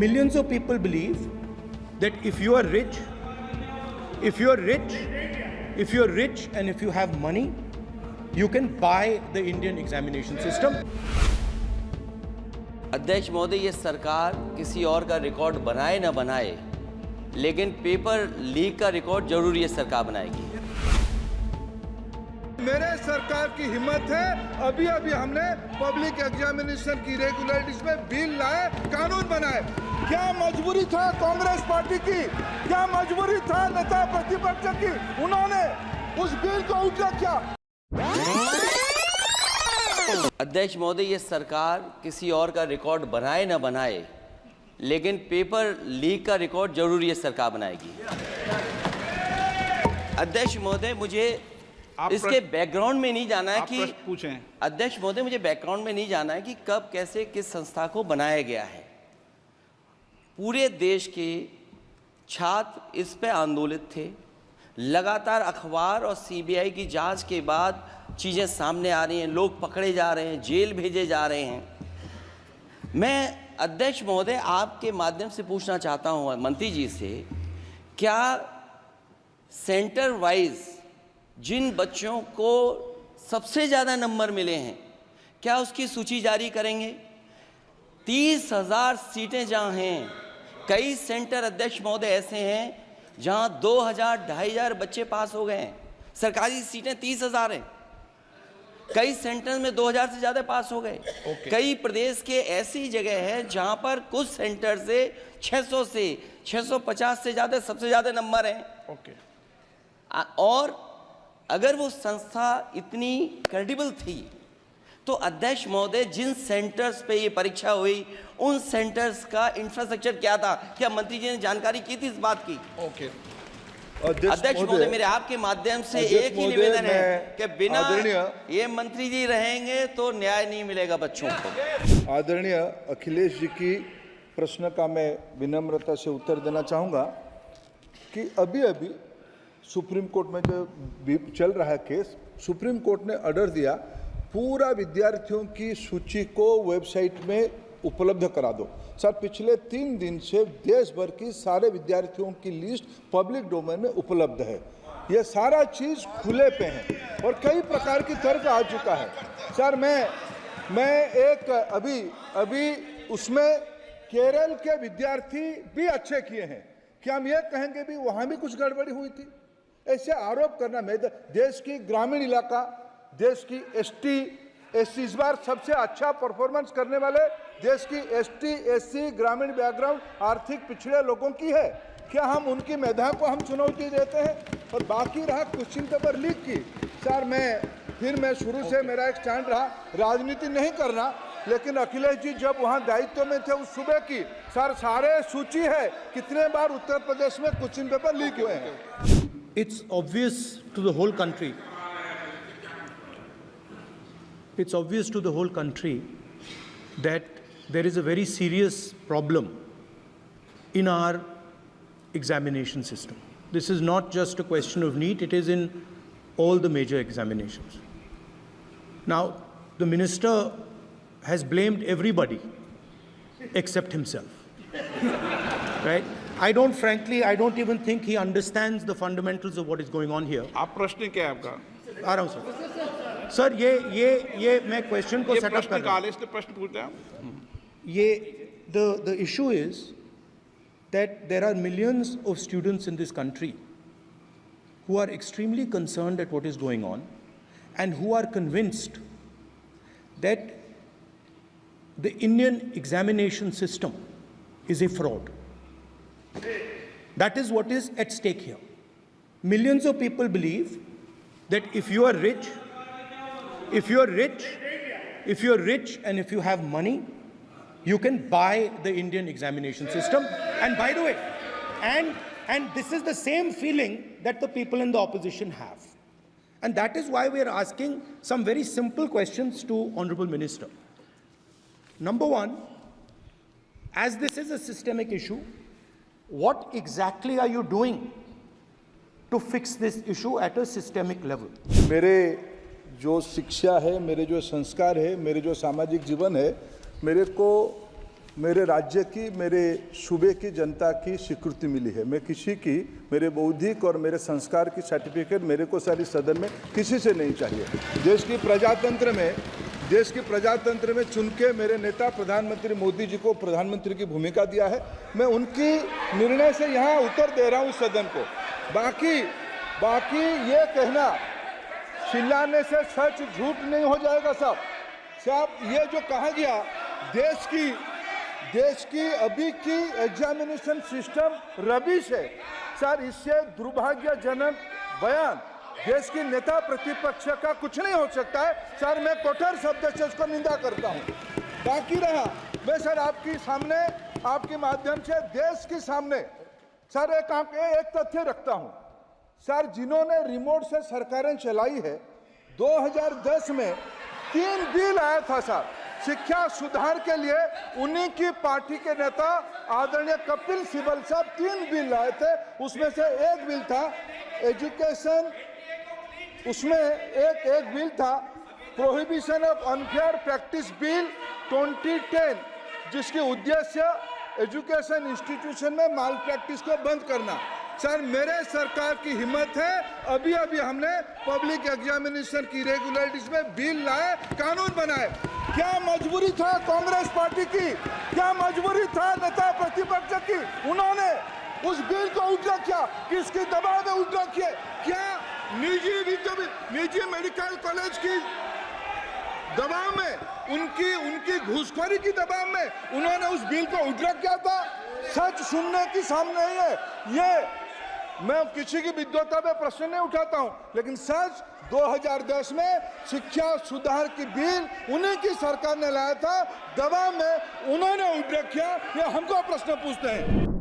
Millions of people believe that if you are rich and if you have money, you can buy the Indian examination system. अध्यक्ष महोदय, ये सरकार किसी और का रिकॉर्ड बनाए ना बनाए, लेकिन पेपर लीक का रिकॉर्ड जरूर ये सरकार बनाएगी। मेरे सरकार की हिम्मत है। अभी हमने पब्लिक एग्जामिनेशन की रेगुलरिटीज में बिल लाए, कानून बनाए। क्या मजबूरी था कांग्रेस पार्टी की? क्या मजबूरी था नेता प्रतिपक्ष की? उन्होंने उस बिल को उठा किया। अध्यक्ष महोदय, ये सरकार किसी और का रिकॉर्ड बनाए ना बनाए, लेकिन पेपर लीक का रिकॉर्ड जरूर ये सरकार बनाएगी। अध्यक्ष महोदय, मुझे इसके बैकग्राउंड में नहीं जाना है कि पूछें। अध्यक्ष महोदय, मुझे बैकग्राउंड में नहीं जाना है कि कब कैसे किस संस्था को बनाया गया है। पूरे देश के छात्र इस पे आंदोलित थे। लगातार अखबार और सीबीआई की जांच के बाद चीज़ें सामने आ रही हैं, लोग पकड़े जा रहे हैं, जेल भेजे जा रहे हैं। मैं अध्यक्ष महोदय आपके माध्यम से पूछना चाहता हूँ मंत्री जी से, क्या सेंटर वाइज जिन बच्चों को सबसे ज़्यादा नंबर मिले हैं, क्या उसकी सूची जारी करेंगे? 30,000 सीटें जहाँ हैं, कई सेंटर अध्यक्ष महोदय ऐसे हैं जहाँ 2,000-2,500 बच्चे पास हो गए हैं। सरकारी सीटें 30,000 हैं, कई सेंटर में 2,000 से ज़्यादा पास हो गए। कई प्रदेश के ऐसी जगह है जहाँ पर कुछ सेंटर से 600 से 650 से ज़्यादा सबसे ज़्यादा नंबर हैं। और अगर वो संस्था इतनी क्रेडिबल थी तो अध्यक्ष महोदय जिन सेंटर्स पे ये परीक्षा हुई उन सेंटर्स का इंफ्रास्ट्रक्चर क्या था? क्या मंत्री जी ने जानकारी की थी इस बात की? अध्यक्ष महोदय, मेरे आपके माध्यम से एक ही निवेदन है कि बिना ये मंत्री जी रहेंगे तो न्याय नहीं मिलेगा बच्चों को। आदरणीय अखिलेश जी की प्रश्न का मैं विनम्रता से उत्तर देना चाहूँगा कि अभी सुप्रीम कोर्ट में जो चल रहा है केस, सुप्रीम कोर्ट ने ऑर्डर दिया पूरा विद्यार्थियों की सूची को वेबसाइट में उपलब्ध करा दो। सर, पिछले 3 दिन से देश भर की सारे विद्यार्थियों की लिस्ट पब्लिक डोमेन में उपलब्ध है। ये सारा चीज़ खुले पे है और कई प्रकार की तर्क आ चुका है। सर, मैं एक अभी उसमें केरल के विद्यार्थी भी अच्छे किए हैं। क्या हम ये कहेंगे भी वहाँ भी कुछ गड़बड़ी हुई थी? ऐसे आरोप करना, मैं देश की ग्रामीण इलाका, देश की एसटी इस बार सबसे अच्छा परफॉर्मेंस करने वाले देश की एसटी एससी ग्रामीण बैकग्राउंड आर्थिक पिछड़े लोगों की है। क्या हम उनकी मेधा को हम चुनौती देते हैं? और बाकी रहा क्वेश्चन पेपर लीक की, सर मैं शुरू से मेरा एक स्टैंड रहा राजनीति नहीं करना, लेकिन अखिलेश जी जब वहाँ दायित्व में थे उस सूबे की, सर सारे सूची है कितने बार उत्तर प्रदेश में क्वेश्चन पेपर लीक हुए हैं। It's obvious to the whole country. It's obvious to the whole country that there is a very serious problem in our examination system. This is not just a question of NEET, it is in all the major examinations. Now, the minister has blamed everybody except himself, right? I don't even think he understands the fundamentals of what is going on here. आप प्रश्न क्या है आपका? आ रहा हूँ sir. ये मैं question को सेटअप कर रहा हूँ। इसलिए प्रश्न पूछते हैं। ये the issue is that there are millions of students in this country who are extremely concerned at what is going on and who are convinced that the Indian examination system is a fraud. That is what is at stake here. Millions of people believe that if you are rich and if you have money, you can buy the Indian examination system. And by the way, and this is the same feeling that the people in the opposition have. And that is why we are asking some very simple questions to Honorable Minister. Number one, as this is a systemic issue, what exactly are you doing to fix this issue at a systemic level? मेरे जो शिक्षा है, मेरे जो संस्कार है, मेरे जो सामाजिक जीवन है, मेरे को मेरे राज्य की, मेरे सूबे की जनता की स्वीकृति मिली है। मैं किसी की, मेरे बौद्धिक और मेरे संस्कार की सर्टिफिकेट मेरे को सारी सदन में किसी से नहीं चाहिए। देश की प्रजातंत्र में चुन के मेरे नेता प्रधानमंत्री मोदी जी को प्रधानमंत्री की भूमिका दिया है। मैं उनकी निर्णय से यहाँ उत्तर दे रहा हूँ सदन को। बाकी ये कहना चिल्लाने से सच झूठ नहीं हो जाएगा साहब। ये जो कहा गया देश की अभी की एग्जामिनेशन सिस्टम रबिश है सर, इससे दुर्भाग्यजनक बयान देश की नेता प्रतिपक्ष का कुछ नहीं हो सकता है सर। मैं कठोर शब्द से उसको निंदा करता हूं। बाकी रहा, मैं सर आपके सामने, आपके माध्यम से देश के सामने सर एक तथ्य रखता हूं सर। जिन्होंने रिमोट से सरकारें चलाई है, 2010 में 3 बिल आया था सर शिक्षा सुधार के लिए। उन्हीं की पार्टी के नेता आदरणीय कपिल सिब्बल साहब 3 बिल लाए थे। उसमें से एक बिल था एजुकेशन, उसमें एक बिल था prohibition of unfair practice bill 2010, जिसकी उद्देश्य एजुकेशन इंस्टीट्यूशन में माल प्रैक्टिस को बंद करना। सर मेरे सरकार की हिम्मत है, अभी हमने पब्लिक एग्जामिनेशन की रेगुलरिटीज में बिल लाए, कानून बनाए। क्या मजबूरी था कांग्रेस पार्टी की, क्या मजबूरी था नेता प्रतिपक्ष की? उन्होंने उस बिल को उल्टा किया, किसके दबाव में उल्टा किया? क्या निजी मेडिकल कॉलेज की दबाव में, उनकी घूसखोरी की दबाव में उन्होंने उस बिल को उल्टा किया था? सच सुनने की सामने ही है। ये मैं किसी की विद्वता पे प्रश्न नहीं उठाता हूं, लेकिन सच 2010 में शिक्षा सुधार की बिल उन्हीं की सरकार ने लाया था, दबाव में उन्होंने उल्टा किया। ये हमको प्रश्न पूछते हैं।